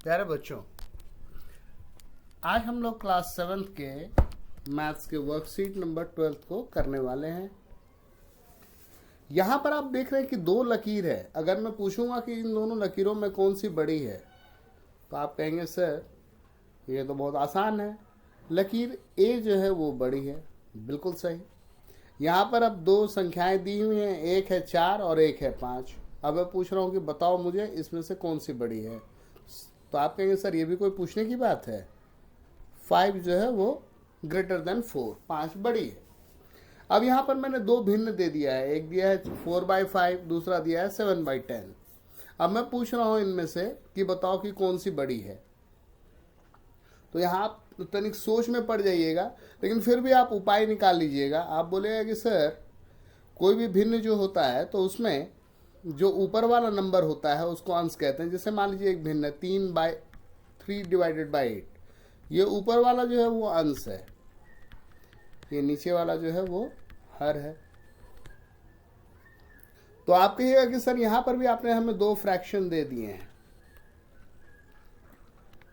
प्यारे बच्चों, आज हम लोग क्लास 7 के मैथ्स के वर्कशीट नंबर 12 को करने वाले हैं। यहाँ पर आप देख रहे हैं कि दो लकीर है। अगर मैं पूछूंगा कि इन दोनों लकीरों में कौन सी बड़ी है तो आप कहेंगे सर ये तो बहुत आसान है, लकीर ए जो है वो बड़ी है। बिल्कुल सही। यहाँ पर अब दो संख्याएं दी हुई हैं, एक है 4 और एक है 5। अब मैं पूछ रहा हूँ कि बताओ मुझे इसमें से कौन सी बड़ी है। तो आप कहेंगे सर ये भी कोई पूछने की बात है, 5 जो है वो ग्रेटर देन 4, 5 बड़ी है। अब यहाँ पर मैंने दो भिन्न दे दिया है, एक दिया है 4/5, दूसरा दिया है 7/10। अब मैं पूछ रहा हूँ इनमें से कि बताओ कि कौन सी बड़ी है। तो यहाँ आप तनिक सोच में पड़ जाइएगा, लेकिन फिर भी आप उपाय निकाल लीजिएगा। आप बोलेगा कि सर कोई भी भिन्न जो होता है तो उसमें जो ऊपर वाला नंबर होता है उसको अंश कहते हैं। जैसे मान लीजिए एक भिन्न 3/3/8, ये ऊपर वाला जो है वो अंश है, ये नीचे वाला जो है वो हर है। तो आप कहिएगा कि सर यहाँ पर भी आपने हमें दो फ्रैक्शन दे दिए हैं।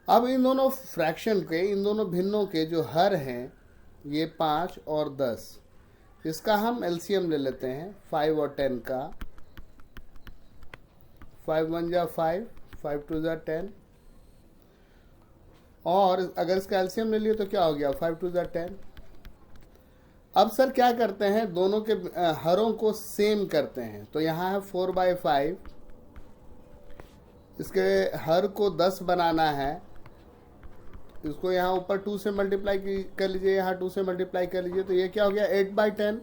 अब इन दोनों फ्रैक्शन के, इन दोनों भिन्नों के जो हर हैं, ये 5 और 10, इसका हम एलसीएम ले लेते हैं 5 और 10 का। 5 1 जा 5, 5 2 जा 10, और अगर इसका एलसीएम ले लिए तो क्या हो गया 5 2 जा 10। अब सर क्या करते हैं, दोनों के हरों को सेम करते हैं। तो यहाँ है 4/5, इसके हर को 10 बनाना है। इसको यहाँ ऊपर 2 से मल्टीप्लाई कर लीजिए, यहाँ 2 से मल्टीप्लाई कर लीजिए, तो ये क्या हो गया 8/10,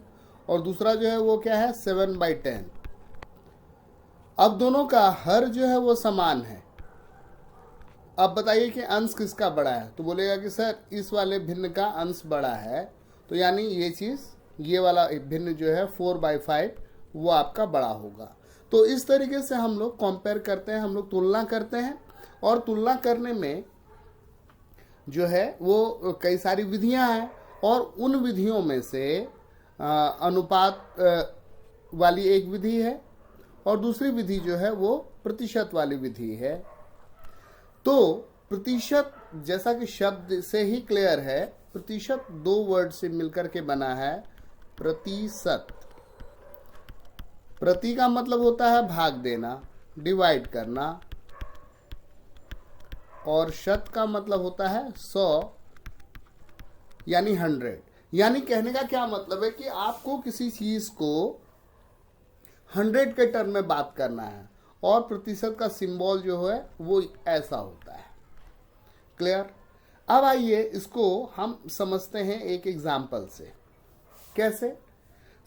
और दूसरा जो है वो क्या है 7/10। अब दोनों का हर जो है वो समान है। अब बताइए कि अंश किसका बड़ा है। तो बोलेगा कि सर इस वाले भिन्न का अंश बड़ा है, तो यानी ये चीज़, ये वाला भिन्न जो है 4/5 वो आपका बड़ा होगा। तो इस तरीके से हम लोग कंपेयर करते हैं, हम लोग तुलना करते हैं। और तुलना करने में जो है वो कई सारी विधियां हैं, और उन विधियों में से अनुपात वाली एक विधि है, और दूसरी विधि जो है वो प्रतिशत वाली विधि है। तो प्रतिशत, जैसा कि शब्द से ही क्लियर है, प्रतिशत दो वर्ड से मिलकर के बना है प्रतिशत। प्रति का मतलब होता है भाग देना, डिवाइड करना, और शत का मतलब होता है 100 यानी 100। यानी कहने का क्या मतलब है कि आपको किसी चीज को 100 के टर्म में बात करना है, और प्रतिशत का सिंबल जो है वो ऐसा होता है। क्लियर। अब आइए इसको हम समझते हैं एक एग्जाम्पल से। कैसे?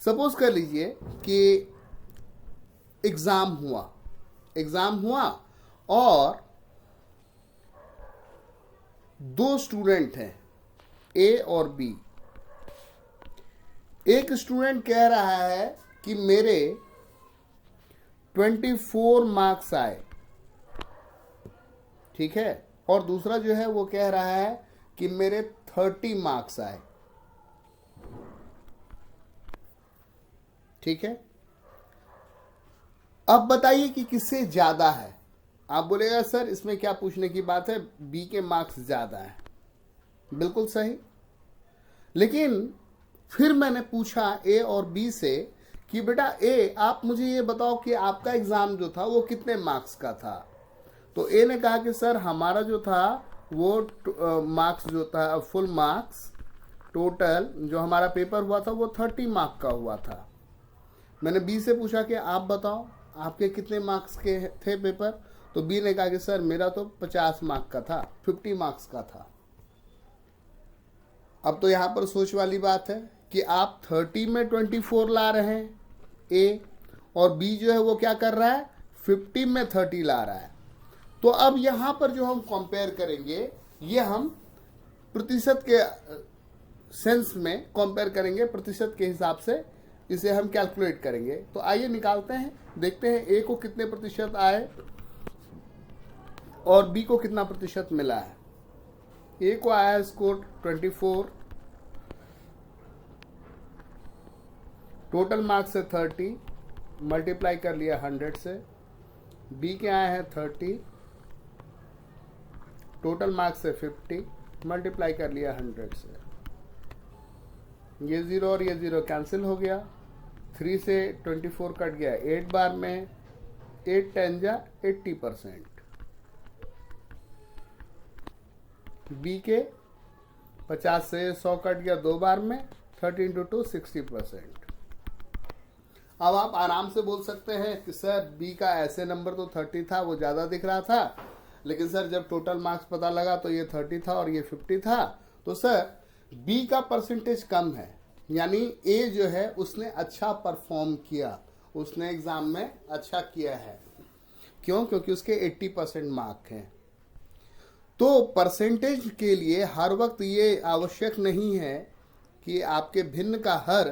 सपोज कर लीजिए कि एग्जाम हुआ और दो स्टूडेंट हैं ए और बी। एक स्टूडेंट कह रहा है कि मेरे 24 मार्क्स आए, ठीक है, और दूसरा जो है वो कह रहा है कि मेरे 30 मार्क्स आए, ठीक है। अब बताइए कि किससे ज्यादा है। आप बोलेगा सर इसमें क्या पूछने की बात है, बी के मार्क्स ज्यादा है। बिल्कुल सही। लेकिन फिर मैंने पूछा ए और बी से कि बेटा ए, आप मुझे ये बताओ कि आपका एग्जाम जो था वो कितने मार्क्स का था। तो ए ने कहा कि सर हमारा जो था वो मार्क्स जो था, फुल मार्क्स टोटल जो हमारा पेपर हुआ था वो 30 मार्क का हुआ था। मैंने बी से पूछा कि आप बताओ आपके कितने मार्क्स के थे पेपर। तो बी ने कहा कि सर मेरा तो 50 मार्क का था, 50 मार्क्स का था। अब तो यहां पर सोच वाली बात है कि आप 30 में 24 ला रहे हैं ए, और बी जो है वो क्या कर रहा है 50 में 30 ला रहा है। तो अब यहां पर जो हम कंपेयर करेंगे, ये हम प्रतिशत के सेंस में कंपेयर करेंगे, प्रतिशत के हिसाब से इसे हम कैलकुलेट करेंगे। तो आइए निकालते हैं, देखते हैं ए को कितने प्रतिशत आए और बी को कितना प्रतिशत मिला है। ए को आया है स्कोर 24, टोटल मार्क्स है 30, मल्टीप्लाई कर लिया 100 से। बी के आए हैं 30, टोटल मार्क्स है 50, मल्टीप्लाई कर लिया 100 से, ये 0 और ये 0 कैंसिल हो गया, 3 से 24 कट गया 8 बार में, 8 10 जा 80%। बी के 50 से 100 कट गया 2 बार में, 30 इंटू 2 60%। अब आप आराम से बोल सकते हैं कि सर बी का ऐसे नंबर तो 30 था, वो ज़्यादा दिख रहा था, लेकिन सर जब टोटल मार्क्स पता लगा तो ये 30 था और ये 50 था, तो सर बी का परसेंटेज कम है, यानी ए जो है उसने अच्छा परफॉर्म किया, उसने एग्ज़ाम में अच्छा किया है। क्यों? क्योंकि उसके 80% मार्क हैं। तो परसेंटेज के लिए हर वक्त ये आवश्यक नहीं है कि आपके भिन्न का हर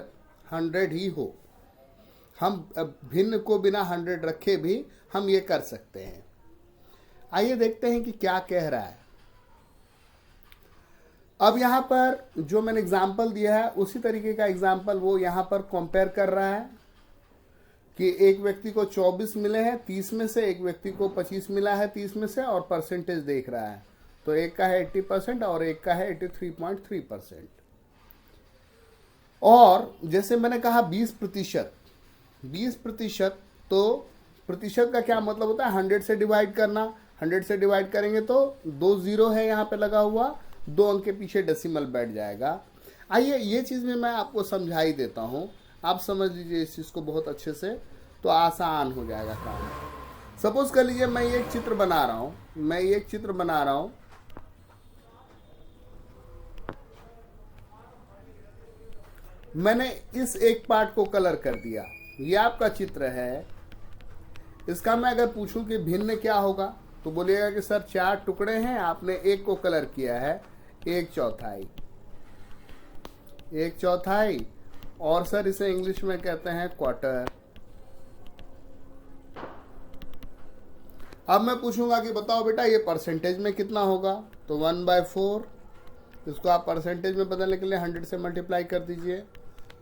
100 ही हो। हम भिन्न को बिना 100 रखे भी हम ये कर सकते हैं। आइए देखते हैं कि क्या कह रहा है। अब यहाँ पर जो मैंने एग्जाम्पल दिया है उसी तरीके का एग्जाम्पल वो यहाँ पर कंपेयर कर रहा है कि एक व्यक्ति को 24 मिले हैं 30 में से, एक व्यक्ति को 25 मिला है 30 में से, और परसेंटेज देख रहा है। तो एक का है 80% और एक का है 83.3%। और जैसे मैंने कहा 20%, 20%, तो प्रतिशत का क्या मतलब होता है? 100 से डिवाइड करना। 100 से डिवाइड करेंगे तो 2 0 है यहाँ पे लगा हुआ, 2 अंक के पीछे डेसिमल बैठ जाएगा। आइए ये चीज़ में मैं आपको समझा ही देता हूँ, आप समझ लीजिए इस चीज़ को बहुत अच्छे से, तो आसान हो जाएगा काम। सपोज कर लीजिए मैं ये एक चित्र बना रहा हूँ, मैंने इस एक पार्ट को कलर कर दिया, ये आपका चित्र है। इसका मैं अगर पूछूं कि भिन्न क्या होगा तो बोलिएगा कि सर 4 टुकड़े हैं, आपने एक को कलर किया है 1/4, और सर इसे इंग्लिश में कहते हैं क्वार्टर। अब मैं पूछूंगा कि बताओ बेटा ये परसेंटेज में कितना होगा, तो 1/4। इसको आप परसेंटेज में बदलने के लिए 100 से मल्टीप्लाई कर दीजिए,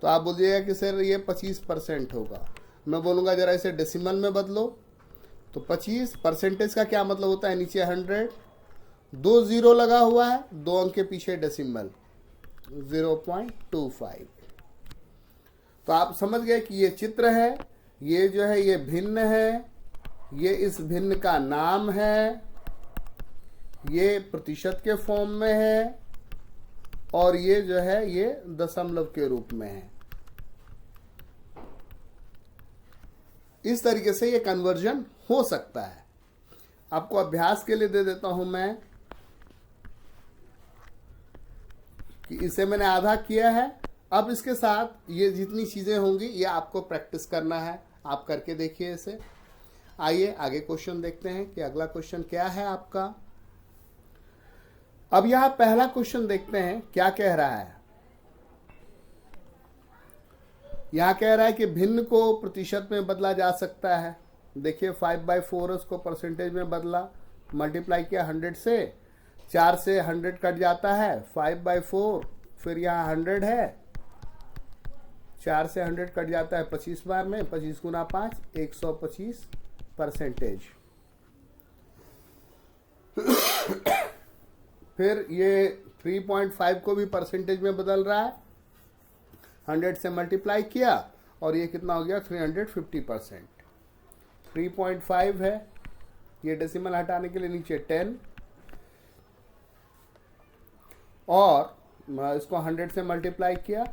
तो आप बोलिएगा कि सर ये 25% होगा। मैं बोलूँगा जरा इसे डेसिमल में बदलो, तो 25% का क्या मतलब होता है? नीचे 100, 2 0 लगा हुआ है, 2 अंक के पीछे डेसिमल 0.25। तो आप समझ गए कि ये चित्र है, ये जो है ये भिन्न है, ये इस भिन्न का नाम है, ये प्रतिशत के फॉर्म में है, और ये जो है ये दशमलव के रूप में है। इस तरीके से ये कन्वर्जन हो सकता है। आपको अभ्यास के लिए दे देता हूं मैं कि इसे मैंने आधा किया है। अब इसके साथ ये जितनी चीजें होंगी ये आपको प्रैक्टिस करना है, आप करके देखिए इसे। आइए आगे क्वेश्चन देखते हैं कि अगला क्वेश्चन क्या है आपका। अब यहां पहला क्वेश्चन देखते हैं क्या कह रहा है। यहां कह रहा है कि भिन्न को प्रतिशत में बदला जा सकता है। देखिए 5/4 उसको परसेंटेज में बदला, मल्टीप्लाई किया 100 से, 4 से 100 कट जाता है, 5/4, फिर यहाँ 100 है, 4 से 100 कट जाता है 25 बार में, 25 गुना 5 125%। फिर ये 3.5 को भी परसेंटेज में बदल रहा है, 100 से मल्टीप्लाई किया और ये कितना हो गया 350%। 3.5 है, ये डेसिमल हटाने के लिए नीचे 10, और इसको 100 से मल्टीप्लाई किया,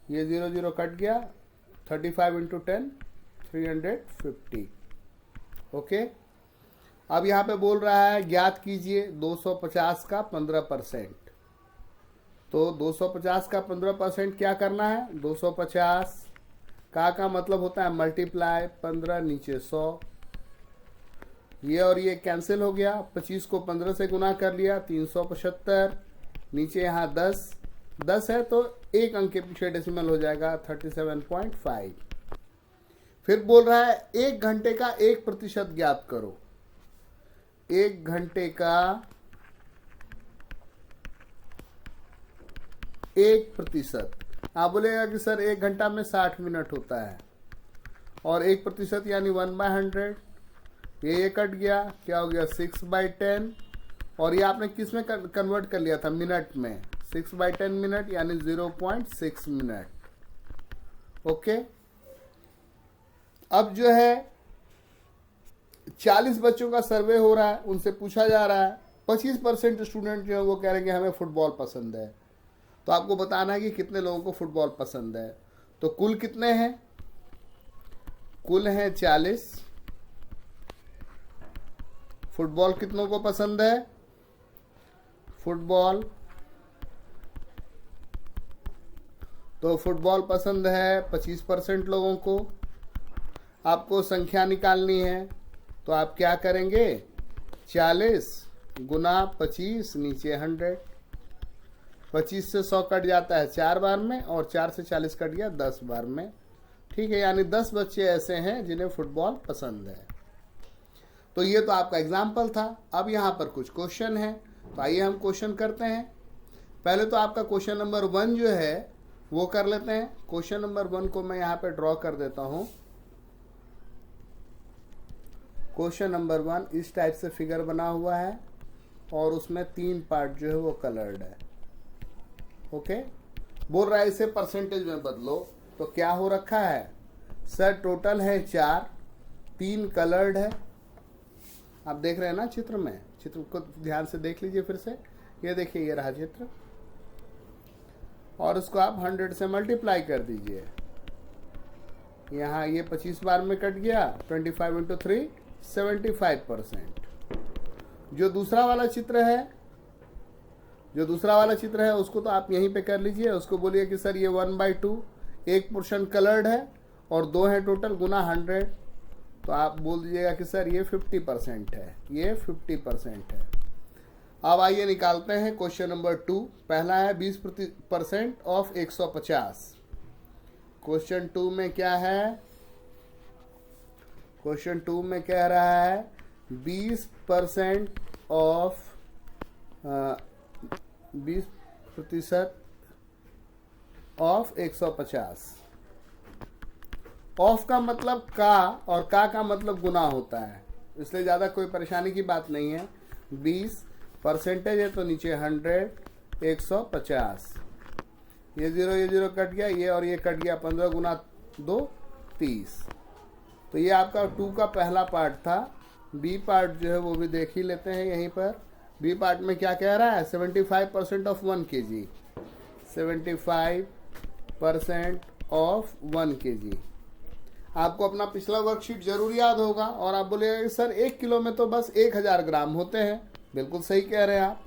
ये 0 0 कट गया, 35 इंटू 10 350। ओके, अब यहाँ पे बोल रहा है ज्ञात कीजिए 250 का 15%। तो 250 का 15% क्या करना है? 250 का मतलब होता है मल्टीप्लाई 15 नीचे 100, ये और ये कैंसिल हो गया, 25 को 15 से गुना कर लिया 375, नीचे यहाँ 10 है तो एक अंक के पीछे डेसिमल हो जाएगा 37.5। फिर बोल रहा है 1 घंटे का 1% ज्ञात करो। 1 घंटे का 1%। आप बोलेगा कि सर 1 घंटा में 60 मिनट होता है, और 1% यानी 1/100, ये कट गया, क्या हो गया 6/10, और ये आपने किस में कन्वर्ट कर लिया था, मिनट में, 6/10 मिनट यानी 0.6 मिनट। ओके, अब जो है 40 बच्चों का सर्वे हो रहा है, उनसे पूछा जा रहा है, 25% स्टूडेंट जो है वो कह रहे हैं कि हमें फुटबॉल पसंद है। तो आपको बताना है कि कितने लोगों को फुटबॉल पसंद है। तो कुल कितने हैं, कुल हैं 40। फुटबॉल कितनों को पसंद है, फुटबॉल, तो फुटबॉल पसंद है 25% लोगों को। आपको संख्या निकालनी है, तो आप क्या करेंगे, 40 गुना 25 नीचे 100, 25 से 100 कट जाता है 4 बार में, और 4 से 40 कट गया 10 बार में। ठीक है, यानी 10 बच्चे ऐसे हैं जिन्हें फुटबॉल पसंद है। तो ये तो आपका एग्जाम्पल था। अब यहाँ पर कुछ क्वेश्चन है, तो आइए हम क्वेश्चन करते हैं। पहले तो आपका क्वेश्चन नंबर 1 जो है वो कर लेते हैं। क्वेश्चन नंबर 1 को मैं यहाँ पे ड्रॉ कर देता हूँ। क्वेश्चन नंबर 1 इस टाइप से फिगर बना हुआ है, और उसमें 3 पार्ट जो है वो कलर्ड है। ओके, बोल रहा है इसे परसेंटेज में बदलो। तो क्या हो रखा है सर, टोटल है 4, 3 कलर्ड है। आप देख रहे हैं ना चित्र में, चित्र को ध्यान से देख लीजिए फिर से। ये देखिए, ये रहा चित्र, और उसको आप 100 से मल्टीप्लाई कर दीजिए। यहाँ ये 25 बार में कट गया, 25 इंटू 3 75%। जो दूसरा वाला चित्र है उसको तो आप यहीं पे कर लीजिए। उसको बोलिए कि सर ये 1/2, एक पोर्शन कलर्ड है और 2 है टोटल, गुना 100। तो आप बोल दीजिएगा कि सर ये 50% है, ये 50% है। अब आइए निकालते हैं क्वेश्चन नंबर 2। पहला है 20% ऑफ 150। क्वेश्चन 2 में क्या है, क्वेश्चन 2 में कह रहा है 20% ऑफ 20% ऑफ 150। ऑफ का मतलब का, और का मतलब गुना होता है, इसलिए ज़्यादा कोई परेशानी की बात नहीं है। 20 परसेंटेज है तो नीचे 100, 150, ये 0 कट गया, ये और ये कट गया, 15 गुना 2 30। तो ये आपका 2 का पहला पार्ट था। बी पार्ट जो है वो भी देख ही लेते हैं यहीं पर। बी पार्ट में क्या कह रहा है, 75% ऑफ 1 kg, 75% ऑफ 1 kg। आपको अपना पिछला वर्कशीट जरूर याद होगा, और आप बोलेगा कि सर 1 किलो में तो बस 1000 ग्राम होते हैं। बिल्कुल सही कह रहे हैं आप।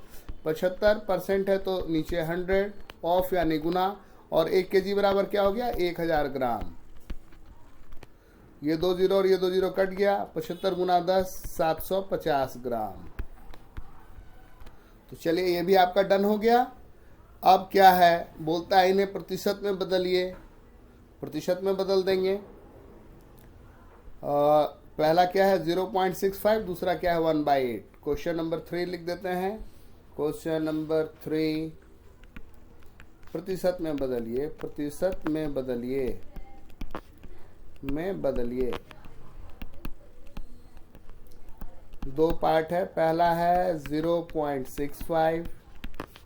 75% है तो नीचे 100, ऑफ यानी गुना, और 1 kg बराबर क्या हो गया, 1000 ग्राम। ये 2 जीरो और ये 2 जीरो कट गया, 75 गुना 10 750 ग्राम। तो चलिए ये भी आपका डन हो गया। अब क्या है, बोलता है इन्हें प्रतिशत में बदलिए। प्रतिशत में बदल देंगे। पहला क्या है 0.65, दूसरा क्या है 1/8। क्वेश्चन नंबर 3 लिख देते हैं। क्वेश्चन नंबर 3, प्रतिशत में बदलिए, प्रतिशत में बदलिए, में बदलिए। 2 पार्ट है, पहला है 0.65,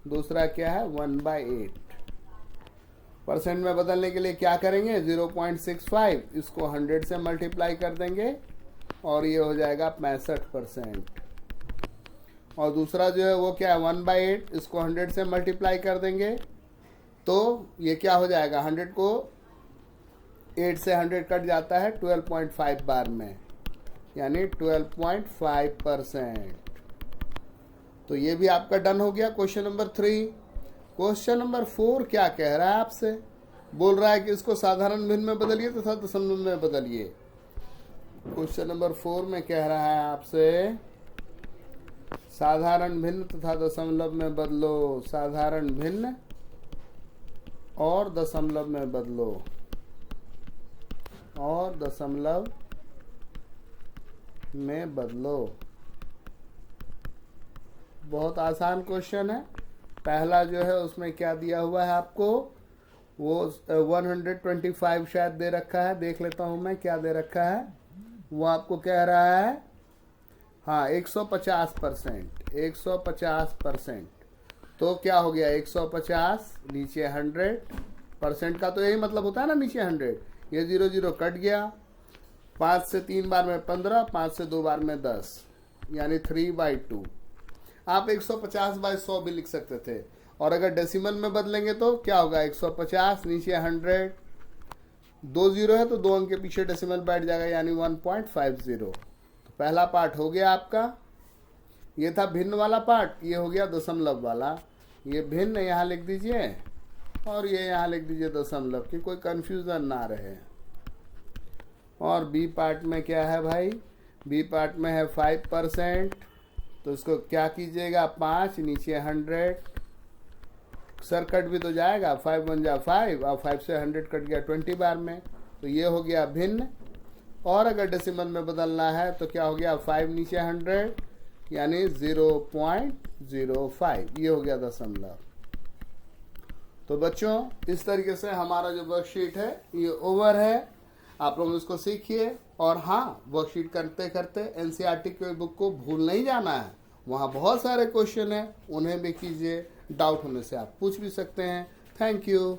दूसरा क्या है 1/8। परसेंट में बदलने के लिए क्या करेंगे, 0.65 इसको 100 से मल्टीप्लाई कर देंगे, और ये हो जाएगा 65%। और दूसरा जो है वो क्या है 1/8, इसको 100 से मल्टीप्लाई कर देंगे, तो ये क्या हो जाएगा, 100 को 8 से 100 कट जाता है 12.5 बार में, यानी 12.5%। तो ये भी आपका डन हो गया क्वेश्चन नंबर 3। क्वेश्चन नंबर 4 क्या कह रहा है आपसे, बोल रहा है कि इसको साधारण भिन्न में बदलिए तथा दशमलव में बदलिए। क्वेश्चन नंबर 4 में कह रहा है आपसे साधारण भिन्न तथा दशमलव में बदलो, साधारण भिन्न और दशमलव में बदलो, और दशमलव में बदलो। बहुत आसान क्वेश्चन है। पहला जो है उसमें क्या दिया हुआ है आपको, वो 125 शायद दे रखा है, देख लेता हूं मैं क्या दे रखा है। वो आपको कह रहा है हाँ 150%, 150%। तो क्या हो गया 150 नीचे 100%, का तो यही मतलब होता है ना, नीचे 100, ये 0 0 कट गया, 5 से 3 बार में 15, 5 से 2 बार में 10, यानी 3/2। आप 150/100 भी लिख सकते थे। और अगर डेसिमल में बदलेंगे तो क्या होगा, 150 नीचे 100, 2 0 है तो 2 अंक के पीछे डेसिमल बैठ जाएगा, यानी 1.50। तो पहला पार्ट हो गया आपका, ये था भिन्न वाला पार्ट, ये हो गया दशमलव वाला। ये भिन्न यहाँ लिख दीजिए और ये यहाँ लिख दीजिए दशमलव, कि कोई कंफ्यूजन ना रहे। और बी पार्ट में क्या है भाई, बी पार्ट में है 5%, तो इसको क्या कीजिएगा, 5 नीचे 100, सर कट भी तो जाएगा, 5 1 जा 5, और 5 से 100 कट गया 20 बार में, तो ये हो गया भिन्न। और अगर डेसिमल में बदलना है तो क्या हो गया, 5 नीचे 100, यानी 0.05, ये हो गया दशमलव। तो बच्चों इस तरीके से हमारा जो वर्कशीट है ये ओवर है। आप लोग इसको सीखिए, और हाँ, वर्कशीट करते करते एनसीईआरटी की बुक को भूल नहीं जाना है, वहाँ बहुत सारे क्वेश्चन हैं, उन्हें भी कीजिए। डाउट होने से आप पूछ भी सकते हैं। Thank you.